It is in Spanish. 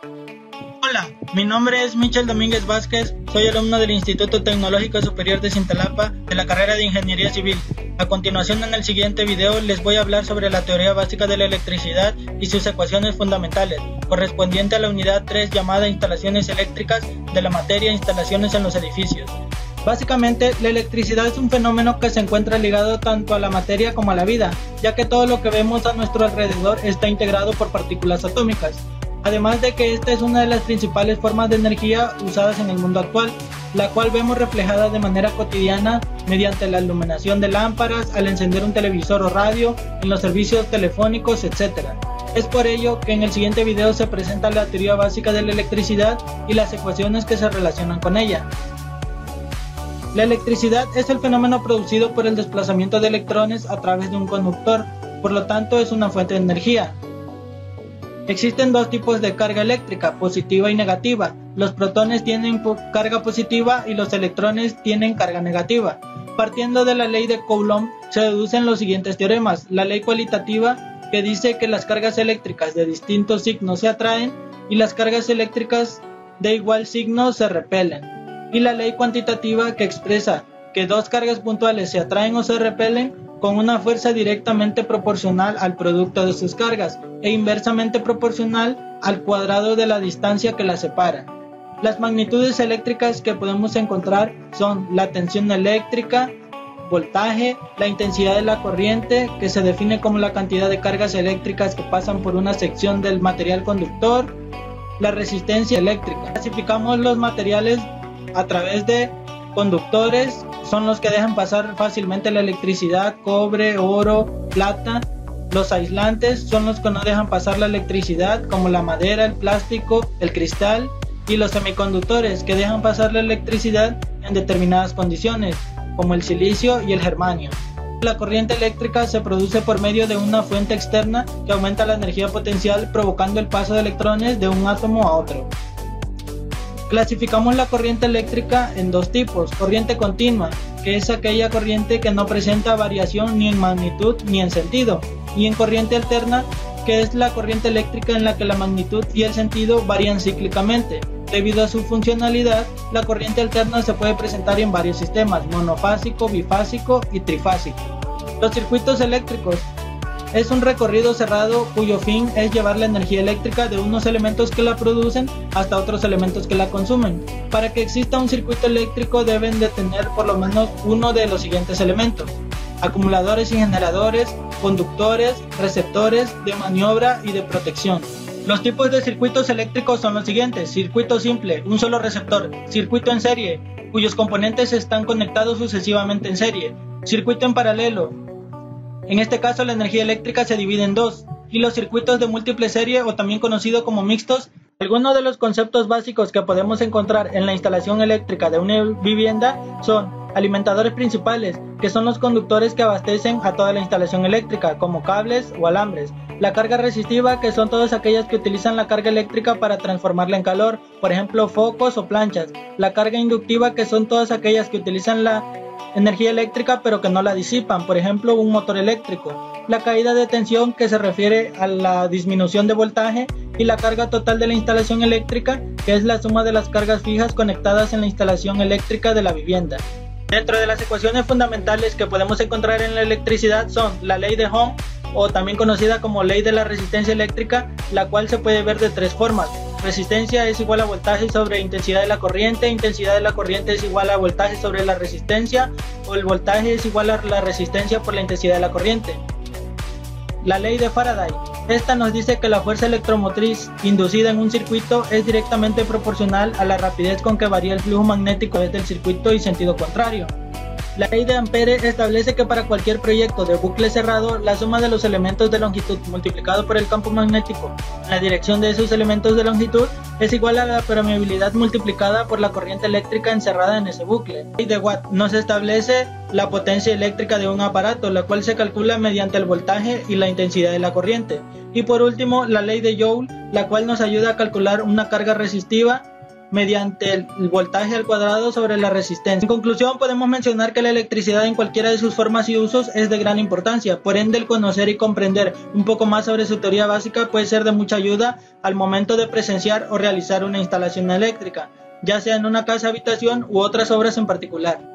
Hola, mi nombre es Michel Domínguez Vázquez, soy alumno del Instituto Tecnológico Superior de Cintalapa de la carrera de Ingeniería Civil. A continuación, en el siguiente video les voy a hablar sobre la teoría básica de la electricidad y sus ecuaciones fundamentales, correspondiente a la unidad 3 llamada Instalaciones eléctricas de la materia Instalaciones en los edificios. Básicamente, la electricidad es un fenómeno que se encuentra ligado tanto a la materia como a la vida, ya que todo lo que vemos a nuestro alrededor está integrado por partículas atómicas. Además de que esta es una de las principales formas de energía usadas en el mundo actual, la cual vemos reflejada de manera cotidiana mediante la iluminación de lámparas, al encender un televisor o radio, en los servicios telefónicos, etc. Es por ello que en el siguiente video se presenta la teoría básica de la electricidad y las ecuaciones que se relacionan con ella. La electricidad es el fenómeno producido por el desplazamiento de electrones a través de un conductor, por lo tanto es una fuente de energía. Existen dos tipos de carga eléctrica, positiva y negativa. Los protones tienen carga positiva y los electrones tienen carga negativa. Partiendo de la ley de Coulomb, se deducen los siguientes teoremas. La ley cualitativa, que dice que las cargas eléctricas de distintos signos se atraen y las cargas eléctricas de igual signo se repelen. Y la ley cuantitativa, que expresa que dos cargas puntuales se atraen o se repelen con una fuerza directamente proporcional al producto de sus cargas e inversamente proporcional al cuadrado de la distancia que las separa. Las magnitudes eléctricas que podemos encontrar son la tensión eléctrica, voltaje, la intensidad de la corriente, que se define como la cantidad de cargas eléctricas que pasan por una sección del material conductor, la resistencia eléctrica. Clasificamos los materiales a través de conductores, son los que dejan pasar fácilmente la electricidad: cobre, oro, plata. Los aislantes son los que no dejan pasar la electricidad, como la madera, el plástico, el cristal. Y los semiconductores, que dejan pasar la electricidad en determinadas condiciones, como el silicio y el germanio. La corriente eléctrica se produce por medio de una fuente externa que aumenta la energía potencial, provocando el paso de electrones de un átomo a otro. Clasificamos la corriente eléctrica en dos tipos: corriente continua, que es aquella corriente que no presenta variación ni en magnitud ni en sentido, y en corriente alterna, que es la corriente eléctrica en la que la magnitud y el sentido varían cíclicamente. Debido a su funcionalidad, la corriente alterna se puede presentar en varios sistemas: monofásico, bifásico y trifásico. Los circuitos eléctricos es un recorrido cerrado cuyo fin es llevar la energía eléctrica de unos elementos que la producen hasta otros elementos que la consumen. Para que exista un circuito eléctrico deben de tener por lo menos uno de los siguientes elementos: acumuladores y generadores, conductores, receptores de maniobra y de protección. Los tipos de circuitos eléctricos son los siguientes: circuito simple, un solo receptor; circuito en serie, cuyos componentes están conectados sucesivamente en serie; circuito en paralelo. En este caso la energía eléctrica se divide en dos; y los circuitos de múltiple serie, o también conocidos como mixtos. Algunos de los conceptos básicos que podemos encontrar en la instalación eléctrica de una vivienda son alimentadores principales, que son los conductores que abastecen a toda la instalación eléctrica, como cables o alambres; la carga resistiva, que son todas aquellas que utilizan la carga eléctrica para transformarla en calor, por ejemplo focos o planchas; la carga inductiva, que son todas aquellas que utilizan la energía eléctrica pero que no la disipan, por ejemplo un motor eléctrico; la caída de tensión, que se refiere a la disminución de voltaje; y la carga total de la instalación eléctrica, que es la suma de las cargas fijas conectadas en la instalación eléctrica de la vivienda. Dentro de las ecuaciones fundamentales que podemos encontrar en la electricidad son la ley de Ohm, o también conocida como ley de la resistencia eléctrica, la cual se puede ver de tres formas: resistencia es igual a voltaje sobre intensidad de la corriente; intensidad de la corriente es igual a voltaje sobre la resistencia; o el voltaje es igual a la resistencia por la intensidad de la corriente. La ley de Faraday. Esta nos dice que la fuerza electromotriz inducida en un circuito es directamente proporcional a la rapidez con que varía el flujo magnético desde el circuito y sentido contrario. La ley de Ampere establece que para cualquier proyecto de bucle cerrado, la suma de los elementos de longitud multiplicado por el campo magnético en la dirección de esos elementos de longitud es igual a la permeabilidad multiplicada por la corriente eléctrica encerrada en ese bucle. La ley de Watt nos establece la potencia eléctrica de un aparato, la cual se calcula mediante el voltaje y la intensidad de la corriente. Y por último, la ley de Joule, la cual nos ayuda a calcular una carga resistiva mediante el voltaje al cuadrado sobre la resistencia. En conclusión, podemos mencionar que la electricidad en cualquiera de sus formas y usos es de gran importancia. Por ende, el conocer y comprender un poco más sobre su teoría básica puede ser de mucha ayuda al momento de presenciar o realizar una instalación eléctrica, ya sea en una casa, habitación u otras obras en particular.